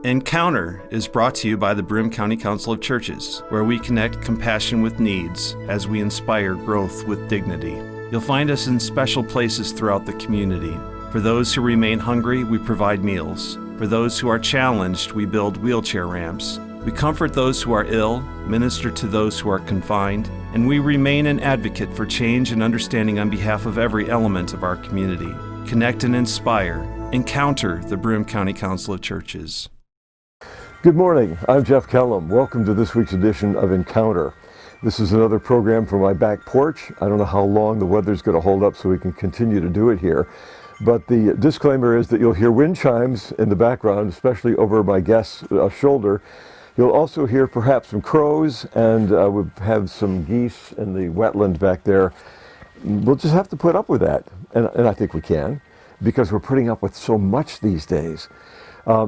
Encounter is brought to you by the Broome County Council of Churches, where we connect compassion with needs as we inspire growth with dignity. You'll find us in special places throughout the community. For those who remain hungry, we provide meals. For those who are challenged, we build wheelchair ramps. We comfort those who are ill, minister to those who are confined, and we remain an advocate for change and understanding on behalf of every element of our community. Connect and inspire. Encounter the Broome County Council of Churches. Good morning, I'm Jeff Kellam. Welcome to this week's edition of Encounter. This is another program from my back porch. I don't know how long the weather's going to hold up so we can continue to do it here. But the disclaimer is that you'll hear wind chimes in the background, especially over my guest's shoulder. You'll also hear perhaps some crows, and we'll have some geese in the wetland back there. We'll just have to put up with that, and I think we can, because we're putting up with so much these days.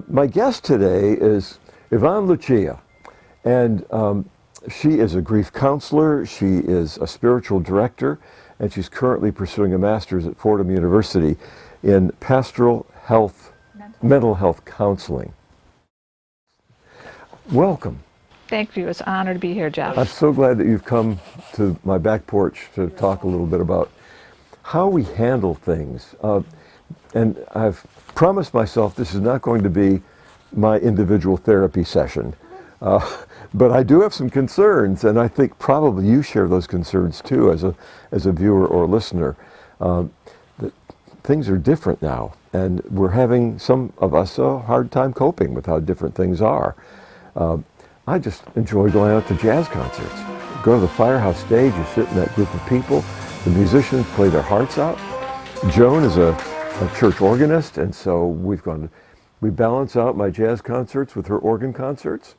My guest today is Yvonne Lucia, and she is a grief counselor, she is a spiritual director, and she's currently pursuing a master's at Fordham University in pastoral health, mental health counseling. Welcome. Thank you. It's an honor to be here, Jeff. I'm so glad that you've come to my back porch to talk a little bit about how we handle things. And I've promised myself this is not going to be my individual therapy session. But I do have some concerns, and I think probably you share those concerns too as a viewer or listener. That things are different now, and we're having, some of us, a hard time coping with how different things are. I just enjoy going out to jazz concerts. Go to the Firehouse stage, you sit in that group of people, the musicians play their hearts out. Joan is a church organist, and so we balance out my jazz concerts with her organ concerts.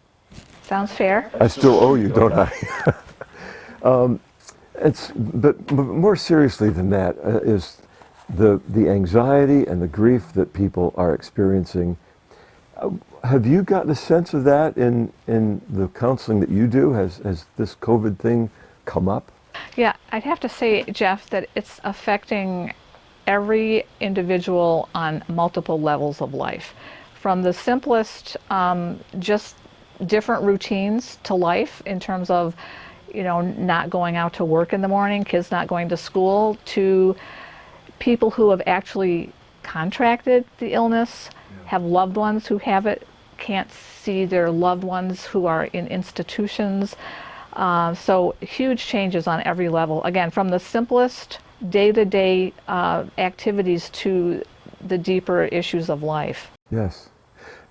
Sounds fair. I still owe you, don't I? But more seriously than that is the anxiety and the grief that people are experiencing. Have you gotten a sense of that in the counseling that you do? Has this COVID thing come up? Yeah, I'd have to say, Jeff, that it's affecting every individual on multiple levels of life. From the simplest, just different routines to life in terms of, not going out to work in the morning, kids not going to school, to people who have actually contracted the illness, have loved ones who have it, can't see their loved ones who are in institutions. So huge changes on every level. Again, from the simplest day-to-day activities to the deeper issues of life. Yes.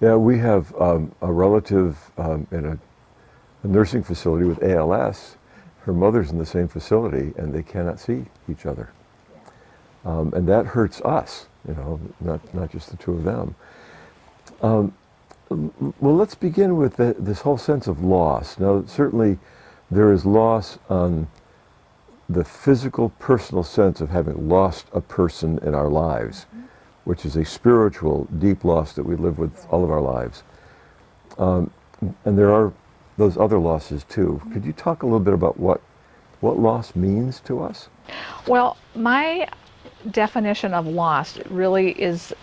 Yeah, we have a relative in a nursing facility with ALS. Her mother's in the same facility, and they cannot see each other. And that hurts us, not just the two of them. Well, let's begin with this whole sense of loss. Now, certainly there is loss on the physical, personal sense of having lost a person in our lives, which is a spiritual, deep loss that we live with all of our lives. And there are those other losses too. Could you talk a little bit about what loss means to us? Well, my definition of loss really is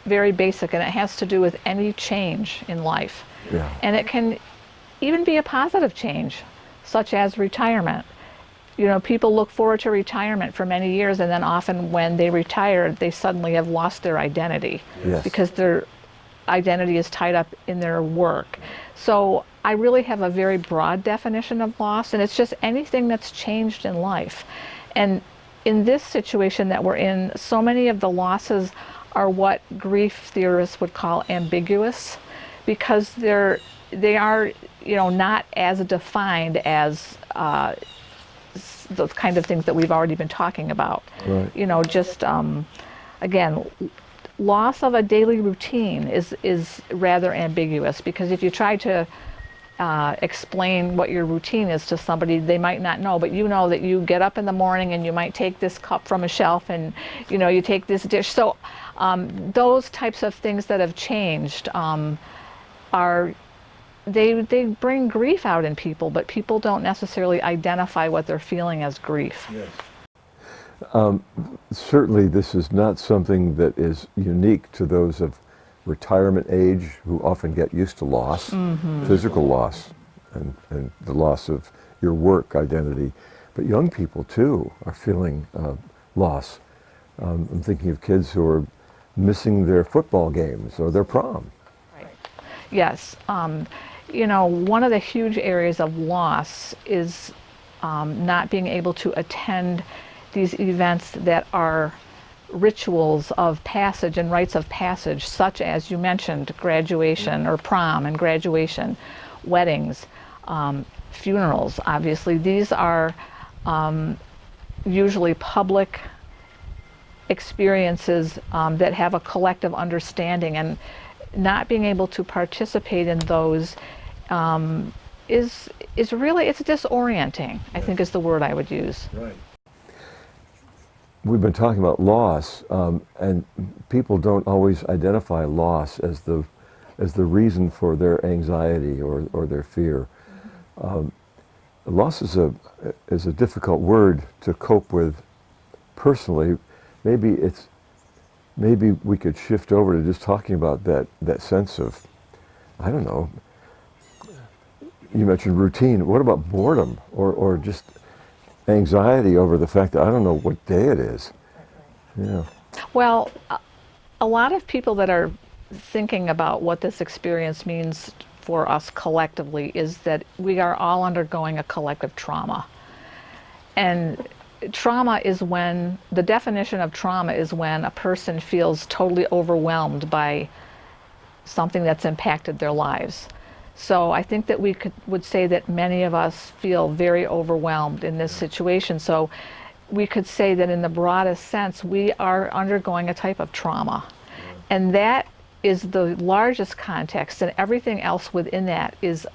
very basic, and it has to do with any change in life. Yeah. And it can even be a positive change, such as retirement. People look forward to retirement for many years, and then often when they retire, they suddenly have lost their identity. Yes. Because their identity is tied up in their work. So I really have a very broad definition of loss, and it's just anything that's changed in life. And in this situation that we're in, so many of the losses are what grief theorists would call ambiguous, because they are not as defined as the kind of things that we've already been talking about. Right. Again, loss of a daily routine is rather ambiguous, because if you try to explain what your routine is to somebody, they might not know, but you know that you get up in the morning and you might take this cup from a shelf, and you take this dish. So those types of things that have changed they bring grief out in people, but people don't necessarily identify what they're feeling as grief. Yes. Certainly this is not something that is unique to those of retirement age who often get used to loss, physical loss, and the loss of your work identity. But young people too are feeling loss. I'm thinking of kids who are missing their football games or their prom. Right. Yes. You know, one of the huge areas of loss is not being able to attend these events that are rituals of passage and rites of passage, such as you mentioned, graduation or prom and graduation, weddings, funerals. Obviously, these are usually public experiences that have a collective understanding, and not being able to participate in those is really, it's disorienting, I think is the word I would use. Right. We've been talking about loss, and people don't always identify loss as the reason for their anxiety or their fear. Loss is a difficult word to cope with personally. Maybe we could shift over to just talking about that sense of, I don't know, you mentioned routine. What about boredom or just anxiety over the fact that I don't know what day it is? Yeah. Well, a lot of people that are thinking about what this experience means for us collectively is that we are all undergoing a collective trauma. And trauma is when, the definition of trauma is when a person feels totally overwhelmed by something that's impacted their lives. So I think that we would say that many of us feel very overwhelmed in this situation. So we could say that in the broadest sense, we are undergoing a type of trauma. And that is the largest context, and everything else within that is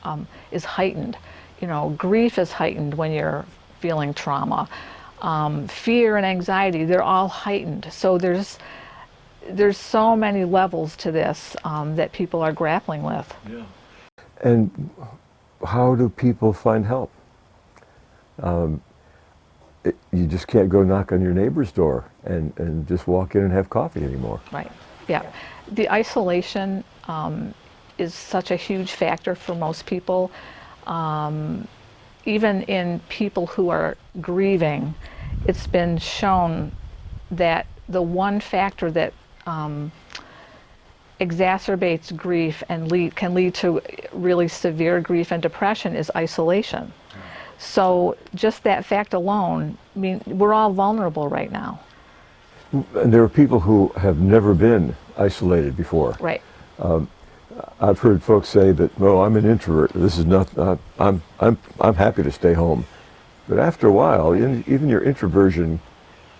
heightened. You know, grief is heightened when you're feeling trauma. Fear and anxiety, they're all heightened. So there's so many levels to this that people are grappling with. Yeah. And how do people find help? You just can't go knock on your neighbor's door and just walk in and have coffee anymore. Right, yeah. The isolation is such a huge factor for most people. Even in people who are grieving, it's been shown that the one factor that exacerbates grief and can lead to really severe grief and depression is isolation. So just that fact alone, I mean, we're all vulnerable right now. And there are people who have never been isolated before. Right. I've heard folks say that, "No, I'm an introvert. This is not. I'm happy to stay home." But after a while, even your introversion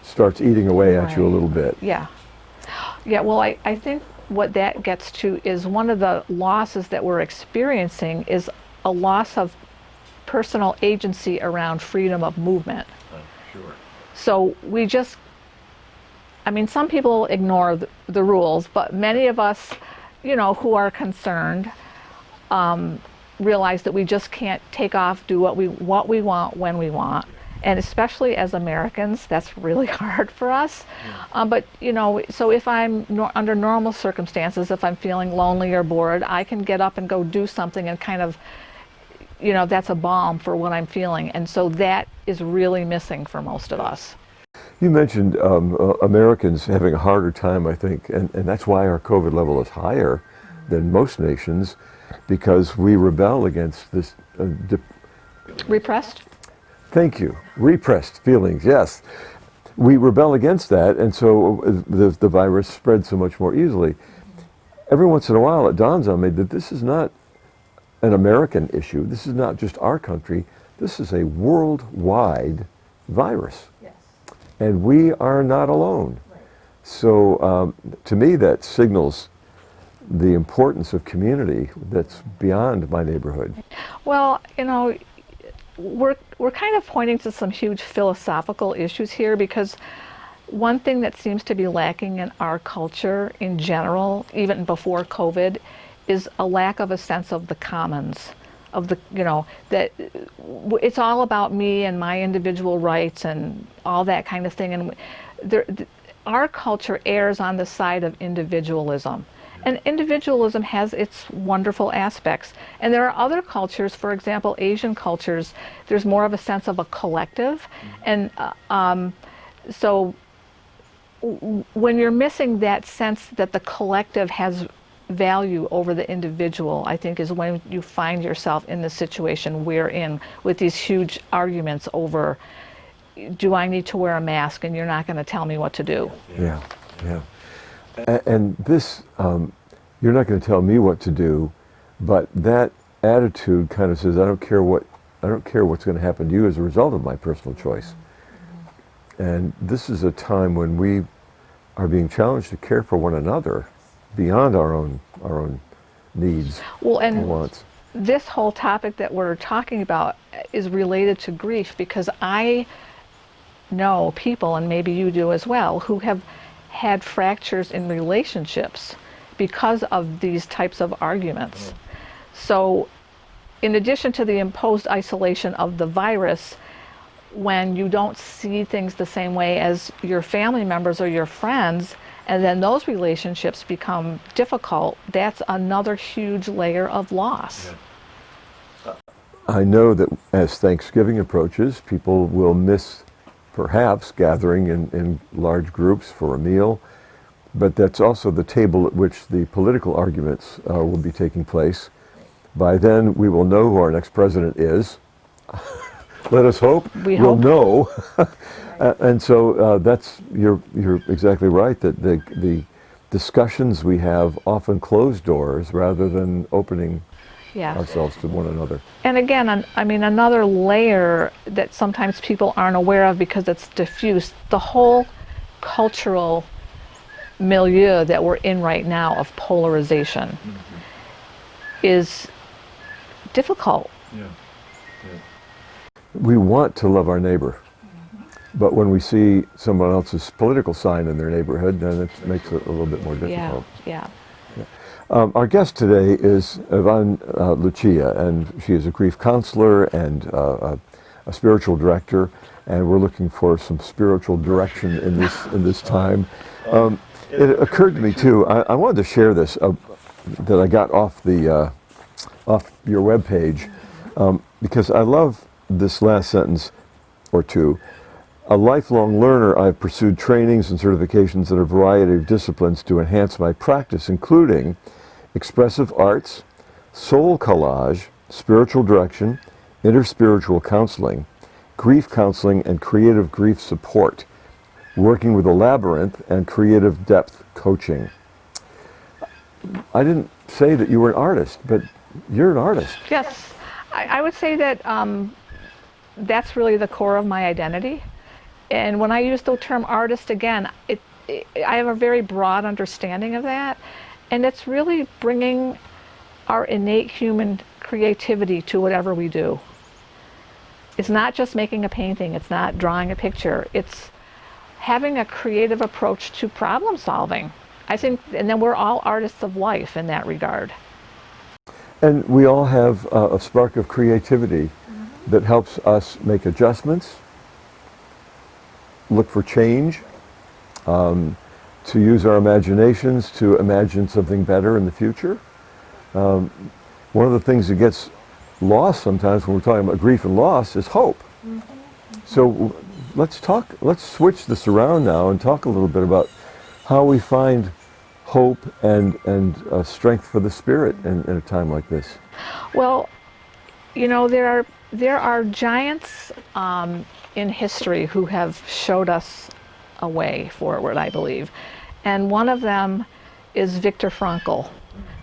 starts eating away at you a little bit. Yeah. Yeah. Well, I think what that gets to is one of the losses that we're experiencing is a loss of personal agency around freedom of movement. Sure. So we just, I mean, some people ignore the rules, but many of us, you know, who are concerned, realize that we just can't take off, do what we want when we want. And especially as Americans, that's really hard for us. Yeah. But, you know, so if I'm under normal circumstances, if I'm feeling lonely or bored, I can get up and go do something and kind of, you know, that's a balm for what I'm feeling. And so that is really missing for most of us. You mentioned Americans having a harder time, I think, and that's why our COVID level is higher than most nations, because we rebel against this repressed? Thank you. Repressed feelings, yes. We rebel against that, and so the virus spreads so much more easily. Every once in a while it dawns on me that this is not an American issue. This is not just our country. This is a worldwide virus. Yes. And we are not alone. Right. So to me that signals the importance of community that's beyond my neighborhood. Well, you know, we're kind of pointing to some huge philosophical issues here, because one thing that seems to be lacking in our culture in general, even before COVID, is a lack of a sense of the commons, of the, you know, that it's all about me and my individual rights and all that kind of thing. And our culture errs on the side of individualism. And individualism has its wonderful aspects. And there are other cultures, for example, Asian cultures, there's more of a sense of a collective. And so when you're missing that sense that the collective has value over the individual, I think is when you find yourself in the situation we're in with these huge arguments over, do I need to wear a mask and you're not going to tell me what to do? Yeah, yeah. And this, you're not going to tell me what to do, but that attitude kind of says, I don't care what's going to happen to you as a result of my personal choice. And this is a time when we are being challenged to care for one another beyond our own needs and wants. This whole topic that we're talking about is related to grief, because I know people, and maybe you do as well, who have had fractures in relationships because of these types of arguments. So in addition to the imposed isolation of the virus, when you don't see things the same way as your family members or your friends, and then those relationships become difficult, that's another huge layer of loss. I know that as Thanksgiving approaches, people will miss perhaps gathering in large groups for a meal, but that's also the table at which the political arguments will be taking place. By then, we will know who our next president is. Let us hope. We'll know. And so you're exactly right that the discussions we have often close doors rather than opening ourselves to one another. And again, I mean, another layer that sometimes people aren't aware of because it's diffuse, the whole cultural milieu that we're in right now of polarization is difficult. We want to love our neighbor, but when we see someone else's political sign in their neighborhood, then it makes it a little bit more difficult. Our guest today is Yvonne Lucia, and she is a grief counselor and a spiritual director, and we're looking for some spiritual direction in this time. It occurred to me too. I wanted to share this that I got off your webpage because I love this last sentence or two. A lifelong learner, I've pursued trainings and certifications in a variety of disciplines to enhance my practice, including expressive arts, soul collage, spiritual direction, interspiritual counseling, grief counseling, and creative grief support, working with a labyrinth, and creative depth coaching. I didn't say that you were an artist, but you're an artist. Yes, I would say that that's really the core of my identity. And when I use the term artist, again, I have a very broad understanding of that. And it's really bringing our innate human creativity to whatever we do. It's not just making a painting, it's not drawing a picture, it's having a creative approach to problem solving. I think, and then we're all artists of life in that regard. And we all have a spark of creativity that helps us make adjustments, look for change, to use our imaginations to imagine something better in the future. One of the things that gets lost sometimes when we're talking about grief and loss is hope. So let's switch this around now and talk a little bit about how we find hope and strength for the spirit in a time like this. Well, you know, there are giants in history who have showed us a way forward, I believe. And one of them is Viktor Frankl,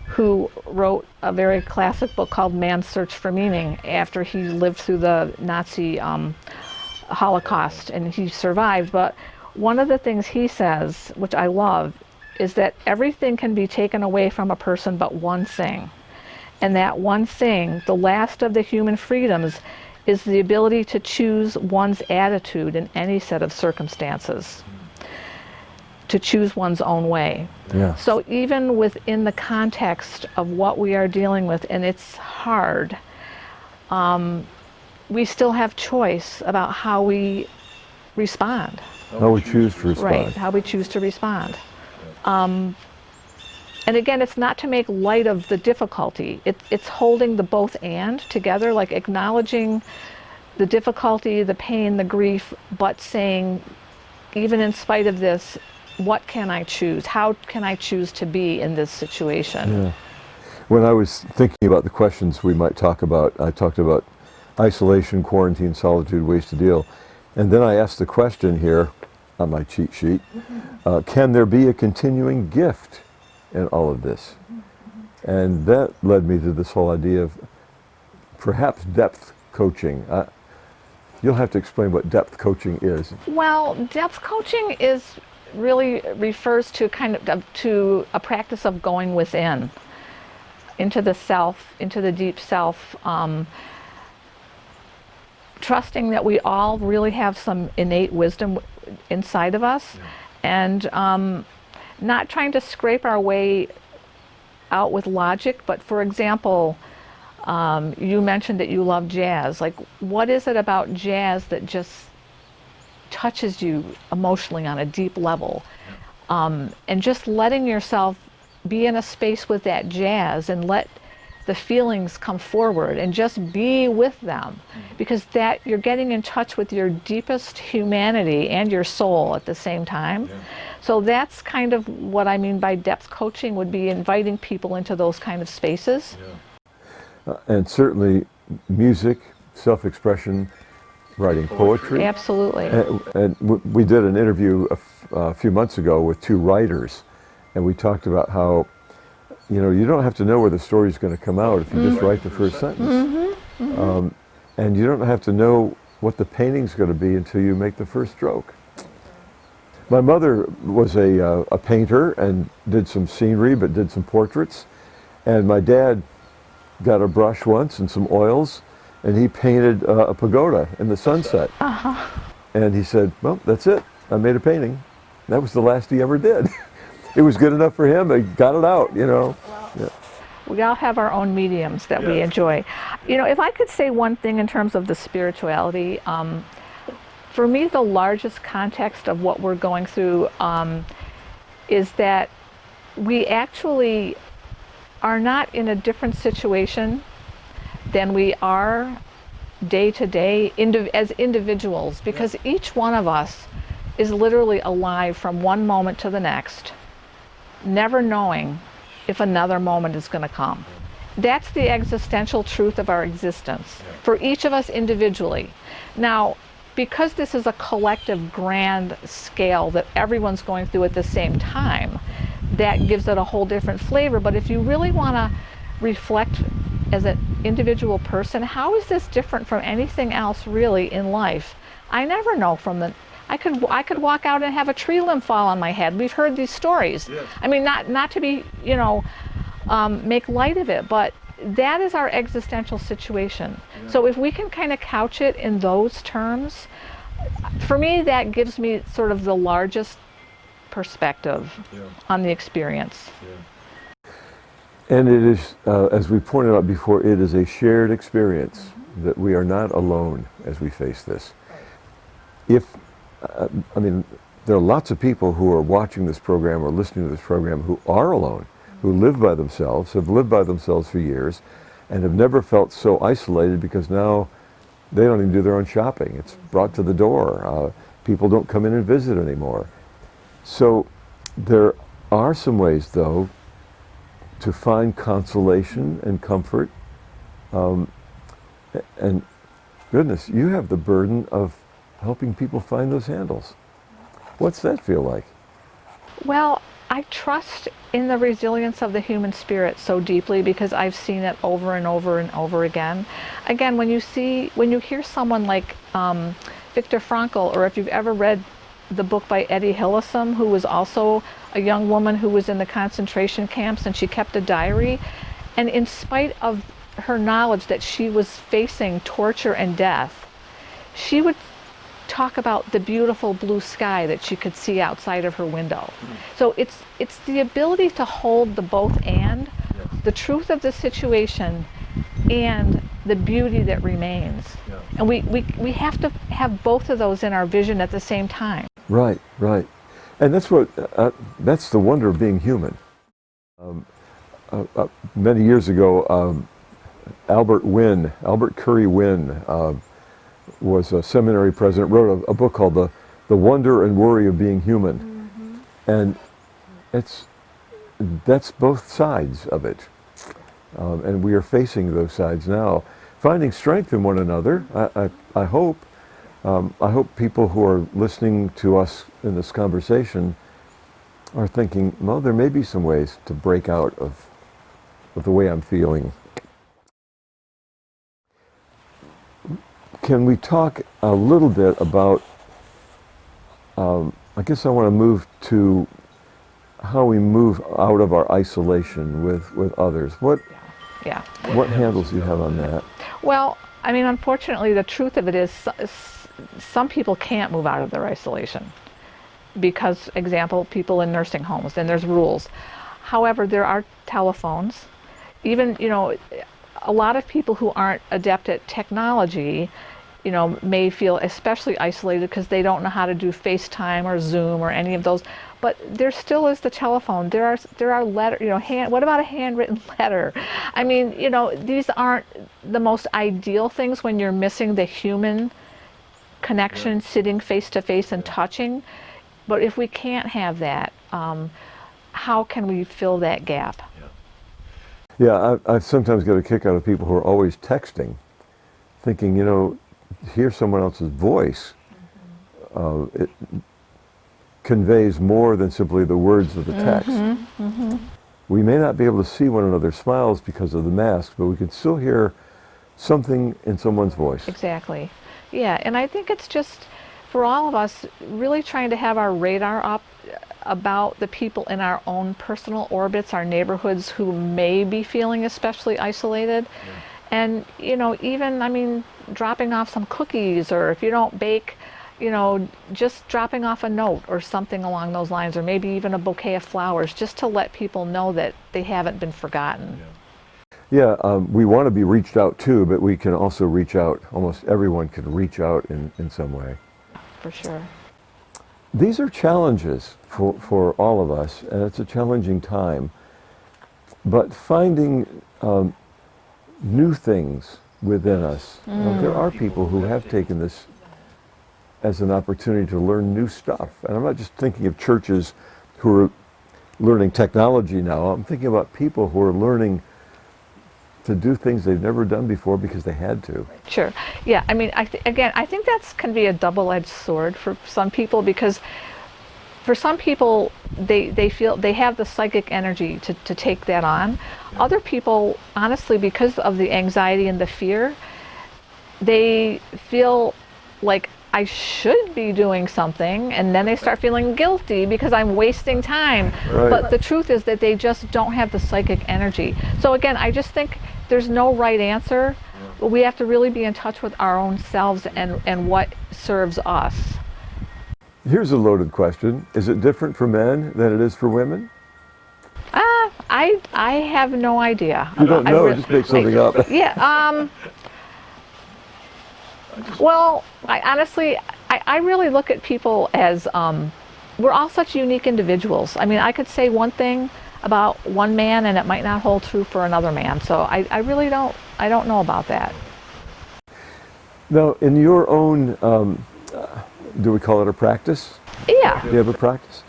who wrote a very classic book called Man's Search for Meaning after he lived through the Nazi Holocaust, and he survived. But one of the things he says, which I love, is that everything can be taken away from a person but one thing. And that one thing, the last of the human freedoms, is the ability to choose one's attitude in any set of circumstances, to choose one's own way. Yes. So even within the context of what we are dealing with, and it's hard, we still have choice about how we respond. How we choose to respond. Right, how we choose to respond. And again, it's not to make light of the difficulty. It's holding the both and together, like acknowledging the difficulty, the pain, the grief, but saying, even in spite of this, what can I choose? How can I choose to be in this situation? Yeah. When I was thinking about the questions we might talk about, I talked about isolation, quarantine, solitude, ways to deal. And then I asked the question here on my cheat sheet, can there be a continuing gift in all of this? And that led me to this whole idea of perhaps depth coaching. You'll have to explain what depth coaching is. Well, depth coaching really refers to to a practice of going within, into the self, into the deep self, trusting that we all really have some innate wisdom inside of us, and not trying to scrape our way out with logic, but for example, you mentioned that you love jazz. Like, what is it about jazz that just touches you emotionally on a deep level? And just letting yourself be in a space with that jazz and let the feelings come forward and just be with them, because that you're getting in touch with your deepest humanity and your soul at the same time. So that's kind of what I mean by depth coaching, would be inviting people into those kind of spaces. And certainly music, self-expression, writing poetry. Absolutely. And we did an interview a few months ago with two writers, and we talked about how, you know, you don't have to know where the story's going to come out if you just write the first sentence. And you don't have to know what the painting's going to be until you make the first stroke. My mother was a painter and did some scenery, but did some portraits. And my dad got a brush once and some oils, and he painted a pagoda in the sunset. And he said, well, that's it. I made a painting. That was the last he ever did. It was good enough for him. He got it out, you know. We all have our own mediums that we enjoy. You know, if I could say one thing in terms of the spirituality, for me, the largest context of what we're going through is that we actually are not in a different situation than we are day to day as individuals, because each one of us is literally alive from one moment to the next, never knowing if another moment is going to come. That's the existential truth of our existence for each of us individually. Now, because this is a collective grand scale that everyone's going through at the same time, that gives it a whole different flavor. But if you really want to reflect as an individual person, how is this different from anything else really in life? I never know from the I could walk out and have a tree limb fall on my head. We've heard these stories. I mean, not to be, you know, make light of it, but that is our existential situation. So if we can kind of couch it in those terms, for me, that gives me sort of the largest perspective on the experience. And it is, as we pointed out before, it is a shared experience, that we are not alone as we face this. I mean, there are lots of people who are watching this program or listening to this program who are alone, who live by themselves, have lived by themselves for years, and have never felt so isolated, because now they don't even do their own shopping. It's brought to the door. People don't come in and visit anymore. So there are some ways, though, to find consolation and comfort. And goodness, you have the burden of helping people find those handles. What's that feel like? Well, I trust in the resilience of the human spirit so deeply, because I've seen it over and over and over again. Again, when you hear someone like Viktor Frankl, or if you've ever read the book by Etty Hillesum, who was also a young woman who was in the concentration camps, and she kept a diary, and in spite of her knowledge that she was facing torture and death, she would talk about the beautiful blue sky that she could see outside of her window. So it's the ability to hold the both and, the truth of the situation and the beauty that remains. And we have to have both of those in our vision at the same time. Right. And that's the wonder of being human. many years ago, Albert Curry Wynn, was a seminary president, wrote a book called The Wonder and Worry of Being Human. And that's both sides of it. And we are facing those sides now, finding strength in one another. I hope people who are listening to us in this conversation are thinking, well, there may be some ways to break out of the way I'm feeling. Can we talk a little bit about, I guess I want to move to how we move out of our isolation with others. What handles do you have on that? Well, I mean, unfortunately, the truth of it is some people can't move out of their isolation because, example, people in nursing homes, and there's rules. However, there are telephones. Even, a lot of people who aren't adept at technology, may feel especially isolated because they don't know how to do FaceTime or Zoom or any of those. But there still is the telephone. There are letter. What about a handwritten letter? I mean, these aren't the most ideal things when you're missing the human connection, sitting face to face and touching. But if we can't have that, how can we fill that gap? Yeah, I sometimes get a kick out of people who are always texting, thinking, hear someone else's voice. It conveys more than simply the words of the text. We may not be able to see one another's smiles because of the mask, but we can still hear something in someone's voice. Exactly. Yeah, and I think it's just, for all of us, really trying to have our radar up about the people in our own personal orbits, our neighborhoods who may be feeling especially isolated. And, even, dropping off some cookies, or if you don't bake, just dropping off a note or something along those lines, or maybe even a bouquet of flowers, just to let people know that they haven't been forgotten. Yeah, we want to be reached out to, but we can also reach out. Almost everyone can reach out in some way. For sure. These are challenges for all of us, and it's a challenging time. But finding new things within us. There are people who have taken this as an opportunity to learn new stuff. And I'm not just thinking of churches who are learning technology now. I'm thinking about people who are learning to do things they've never done before because they had to. Sure. Yeah, I mean, I think that can be a double-edged sword for some people, because for some people, they feel they have the psychic energy to take that on. Other people, honestly, because of the anxiety and the fear, they feel like I should be doing something, and then they start feeling guilty because I'm wasting time. Right. But the truth is that they just don't have the psychic energy. So again, I just think there's no right answer. But we have to really be in touch with our own selves and what serves us. Here's a loaded question. Is it different for men than it is for women? I have no idea. You don't know, just make something up. Yeah. Well, I really look at people as we're all such unique individuals. I mean, I could say one thing about one man and it might not hold true for another man. So I really don't know about that. Now, in your own, do we call it a practice? Yeah. Do you have a practice?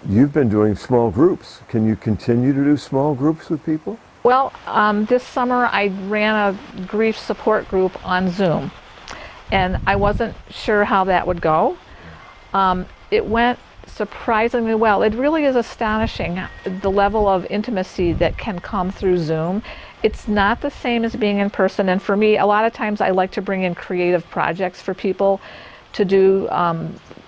You've been doing small groups. Can you continue to do small groups with people? Well, this summer I ran a grief support group on Zoom, and I wasn't sure how that would go. It went surprisingly well. It really is astonishing the level of intimacy that can come through Zoom. It's not the same as being in person, and for me, a lot of times I like to bring in creative projects for people to do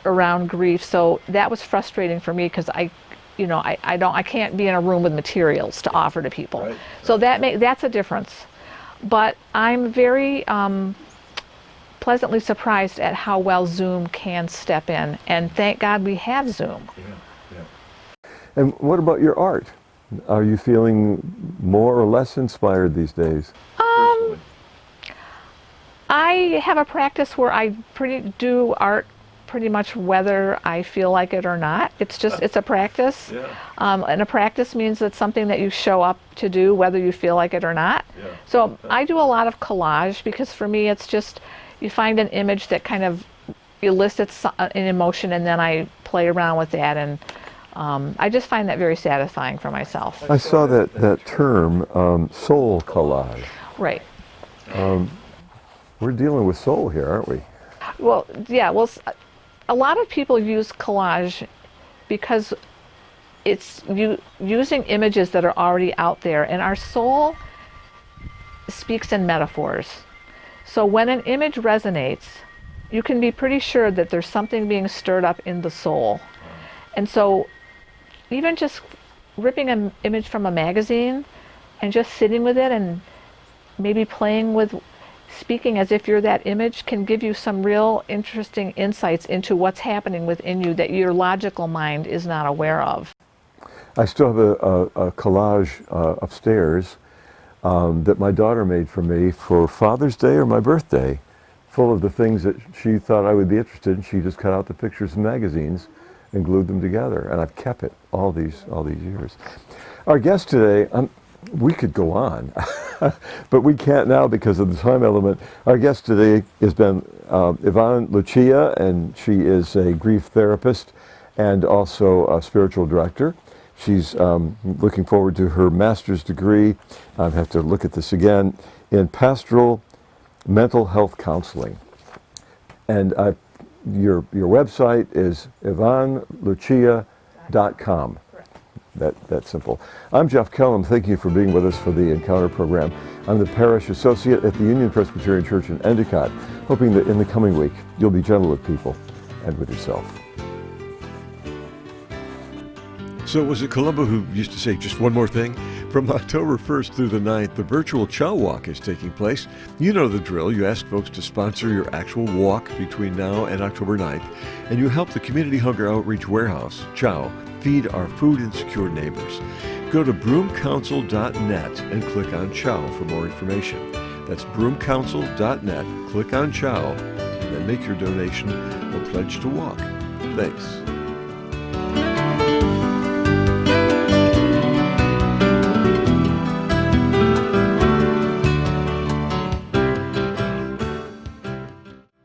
around grief. So that was frustrating for me because I can't be in a room with materials to offer to people. Right. So that's a difference. But I'm very pleasantly surprised at how well Zoom can step in, and thank God we have Zoom. Yeah. And what about your art? Are you feeling more or less inspired these days? I have a practice where I do art pretty much whether I feel like it or not. It's just, it's a practice. Yeah. And a practice means it's something that you show up to do whether you feel like it or not. Yeah. So I do a lot of collage because for me it's just, you find an image that kind of elicits an emotion and then I play around with that, and I just find that very satisfying for myself. I saw that term, soul collage. Right. We're dealing with soul here, aren't we? Well, yeah, well, a lot of people use collage because it's using images that are already out there, and our soul speaks in metaphors. So when an image resonates, you can be pretty sure that there's something being stirred up in the soul. And so even just ripping an image from a magazine and just sitting with it and maybe playing with speaking as if you're that image can give you some real interesting insights into what's happening within you that your logical mind is not aware of. I still have a collage upstairs that my daughter made for me for Father's Day or my birthday, full of the things that she thought I would be interested in. She just cut out the pictures in magazines and glued them together, and I've kept it all these years. Our guest today, we could go on, but we can't now because of the time element. Our guest today has been Yvonne Lucia, and she is a grief therapist and also a spiritual director. She's looking forward to her master's degree. I have to look at this again, in pastoral mental health counseling. And your website is YvonneLucia.com. That's simple. I'm Jeff Kellam. Thank you for being with us for the Encounter program. I'm the Parish Associate at the Union Presbyterian Church in Endicott, hoping that in the coming week you'll be gentle with people and with yourself. So was it Columbo who used to say just one more thing? From October 1st through the 9th, the virtual Chow Walk is taking place. You know the drill. You ask folks to sponsor your actual walk between now and October 9th, and you help the Community Hunger Outreach Warehouse, Chow, feed our food insecure neighbors. Go to broomcouncil.net and click on Chow for more information. That's broomcouncil.net, click on Chow, and then make your donation or pledge to walk. Thanks.